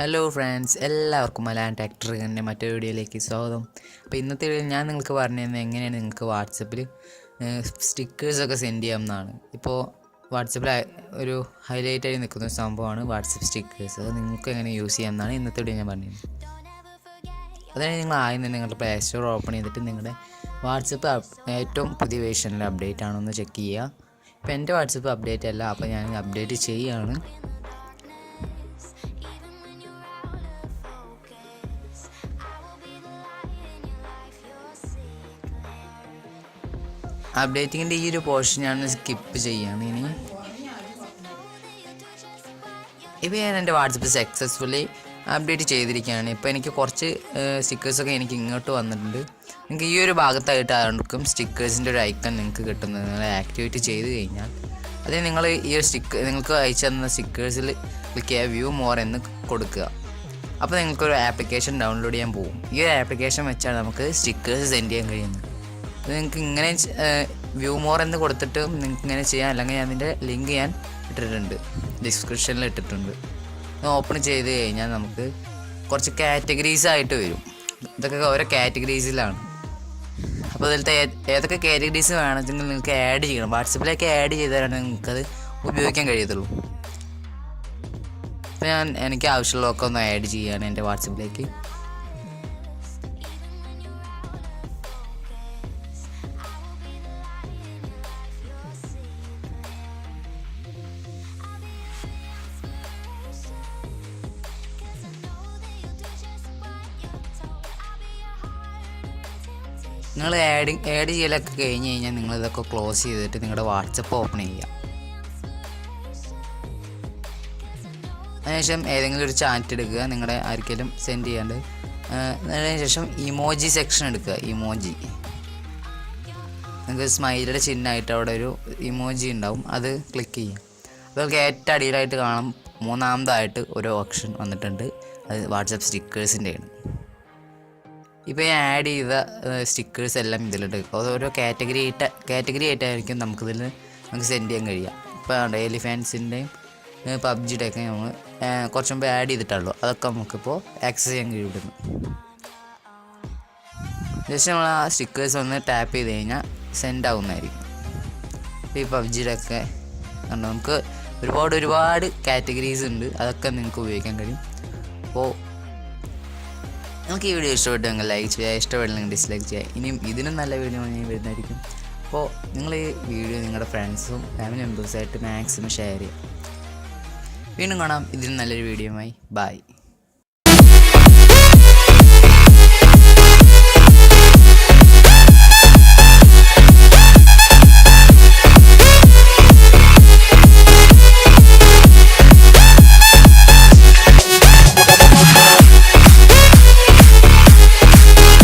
Hello friends, എല്ലാവർക്കും മലയാളം ടെക്ടറിൻ്റെ മറ്റൊരു വീഡിയോയിലേക്ക് സ്വാഗതം. അപ്പോൾ ഇന്നത്തെ വീഡിയോയിൽ ഞാൻ നിങ്ങൾക്ക് പറഞ്ഞു തരുന്നത് എങ്ങനെയാണ് നിങ്ങൾക്ക് വാട്സപ്പിൽ സ്റ്റിക്കേഴ്സൊക്കെ സെൻഡ് ചെയ്യാമെന്നാണ്. ഇപ്പോൾ വാട്സപ്പിൽ ഒരു ഹൈലൈറ്റായി നിൽക്കുന്ന ഒരു സംഭവമാണ് വാട്സപ്പ് സ്റ്റിക്കേഴ്സ്. അത് നിങ്ങൾക്ക് എങ്ങനെ യൂസ് ചെയ്യാമെന്നാണ് ഇന്നത്തെ വീഡിയോ ഞാൻ പറഞ്ഞത്. അതായത് നിങ്ങൾ ആദ്യം തന്നെ നിങ്ങളുടെ പ്ലേ സ്റ്റോർ ഓപ്പൺ ചെയ്തിട്ട് നിങ്ങളുടെ വാട്സപ്പ് ഏറ്റവും പുതിയ വേർഷനിൽ അപ്ഡേറ്റ് ആണോ എന്ന് ചെക്ക് ചെയ്യുക. ഇപ്പോൾ എൻ്റെ വാട്സപ്പ് അപ്ഡേറ്റ് അല്ല, അപ്പോൾ ഞാൻ അപ്ഡേറ്റ് ചെയ്യുകയാണ്. അപ്ഡേറ്റിങ്ങിൻ്റെ ഈ ഒരു പോർഷൻ ഞാൻ സ്കിപ്പ് ചെയ്യുകയാണ്. ഇപ്പോൾ ഞാൻ എൻ്റെ വാട്സപ്പ് സക്സസ്ഫുള്ളി അപ്ഡേറ്റ് ചെയ്തിരിക്കുകയാണ്. ഇപ്പോൾ എനിക്ക് കുറച്ച് സ്റ്റിക്കേഴ്സൊക്കെ എനിക്ക് ഇങ്ങോട്ട് വന്നിട്ടുണ്ട്. നിങ്ങൾക്ക് ഈ ഒരു ഭാഗത്തായിട്ട് ആർക്കും സ്റ്റിക്കേഴ്സിൻ്റെ ഒരു ഐക്കൺ നിങ്ങൾക്ക് കിട്ടുന്നത് നിങ്ങൾ ആക്ടിവേറ്റ് ചെയ്ത് കഴിഞ്ഞാൽ അത് നിങ്ങൾ ഈ ഒരു നിങ്ങൾക്ക് അയച്ചു തന്ന സ്റ്റിക്കേഴ്സിൽ ക്ലിക്ക് ചെയ്യുക, വ്യൂ മോർ എന്ന് കൊടുക്കുക. അപ്പോൾ നിങ്ങൾക്കൊരു ആപ്ലിക്കേഷൻ ഡൗൺലോഡ് ചെയ്യാൻ പോകും. ഈ ഒരു ആപ്ലിക്കേഷൻ വെച്ചാണ് നമുക്ക് സ്റ്റിക്കേഴ്സ് സെൻഡ് ചെയ്യാൻ കഴിയുന്നത്. നിങ്ങൾക്ക് ഇങ്ങനെ വ്യൂ മോർ എന്ന് കൊടുത്തിട്ട് നിങ്ങൾക്ക് ഇങ്ങനെ ചെയ്യാം, അല്ലെങ്കിൽ അതിൻ്റെ ലിങ്ക് ഞാൻ ഇട്ടിട്ടുണ്ട്, ഡിസ്ക്രിപ്ഷനിൽ ഇട്ടിട്ടുണ്ട്. ഓപ്പൺ ചെയ്ത് കഴിഞ്ഞാൽ നമുക്ക് കുറച്ച് കാറ്റഗറീസ് ആയിട്ട് വരും. ഇതൊക്കെ ഓരോ കാറ്റഗറീസിലാണ്. അപ്പോൾ അതിലത്തെ ഏതൊക്കെ കാറ്റഗറീസ് വേണമെങ്കിൽ നിങ്ങൾക്ക് ആഡ് ചെയ്യണം. വാട്സപ്പിലേക്ക് ആഡ് ചെയ്താലാണ് നിങ്ങൾക്കത് ഉപയോഗിക്കാൻ കഴിയത്തുള്ളൂ. അപ്പോൾ എനിക്ക് ആവശ്യമുള്ളതൊക്കെ ഒന്ന് ആഡ് ചെയ്യുകയാണ് എൻ്റെ വാട്സപ്പിലേക്ക്. നിങ്ങൾ ആഡ് ചെയ്യലൊക്കെ കഴിഞ്ഞ് കഴിഞ്ഞാൽ നിങ്ങളിതൊക്കെ ക്ലോസ് ചെയ്തിട്ട് നിങ്ങളുടെ വാട്സപ്പ് ഓപ്പൺ ചെയ്യുക. അതിനുശേഷം ഏതെങ്കിലും ഒരു ചാറ്റ് എടുക്കുക, നിങ്ങളുടെ ആർക്കെങ്കിലും സെൻഡ് ചെയ്യാണ്ട്. അതിനുശേഷം ഇമോജി സെക്ഷൻ എടുക്കുക. ഇമോജി നിങ്ങൾക്ക് സ്മൈലിയുടെ ചിഹ്നമായിട്ട് അവിടെ ഒരു ഇമോജി ഉണ്ടാവും, അത് ക്ലിക്ക് ചെയ്യുക. അപ്പോൾ ഏറ്റവും അടിയിലായിട്ട് കാണാം മൂന്നാമതായിട്ട് ഒരു ഓപ്ഷൻ വന്നിട്ടുണ്ട്. അത് വാട്സപ്പ് സ്റ്റിക്കേഴ്സിൻ്റെയാണ്. ഇപ്പോൾ ഞാൻ ആഡ് ചെയ്ത സ്റ്റിക്കേഴ്സ് എല്ലാം ഇതിലുണ്ട്. ഓരോ കാറ്റഗറി ആയിട്ടായിരിക്കും നമുക്ക് സെൻഡ് ചെയ്യാൻ കഴിയുക. ഇപ്പോൾ എലിഫാൻസിൻ്റെയും പബ്ജിയുടെയൊക്കെ നമ്മൾ കുറച്ച് മുമ്പ് ആഡ് ചെയ്തിട്ടുള്ളൂ. അതൊക്കെ നമുക്കിപ്പോൾ ആക്സസ് ചെയ്യാൻ കഴിയുന്നു. ജസ്റ്റ് നമ്മൾ ആ സ്റ്റിക്കേഴ്സ് ഒന്ന് ടാപ്പ് ചെയ്ത് കഴിഞ്ഞാൽ സെൻഡ് ആവുന്നതായിരിക്കും. ഇപ്പോൾ ഈ പബ്ജിയുടെയൊക്കെ നമുക്ക് ഒരുപാട് കാറ്റഗറീസ് ഉണ്ട്. അതൊക്കെ നിങ്ങൾക്ക് ഉപയോഗിക്കാൻ കഴിയും. അപ്പോൾ നിങ്ങൾക്ക് ഈ വീഡിയോ ഇഷ്ടപ്പെട്ടെങ്കിൽ ലൈക്ക് ചെയ്യുക, ഇഷ്ടപ്പെട്ടില്ലെങ്കിൽ ഡിസ്ലൈക്ക് ചെയ്യുക. ഇനിയും ഇതിനും നല്ല വീഡിയോ ഞാൻ വരുന്നതായിരിക്കും. അപ്പോൾ നിങ്ങൾ ഈ വീഡിയോ നിങ്ങളുടെ ഫ്രണ്ട്സും ഫാമിലി മെമ്പേഴ്സായിട്ട് മാക്സിമം ഷെയർ ചെയ്യുക. വീണ്ടും കാണാം ഇതിനും നല്ലൊരു വീഡിയോയുമായി. ബൈ.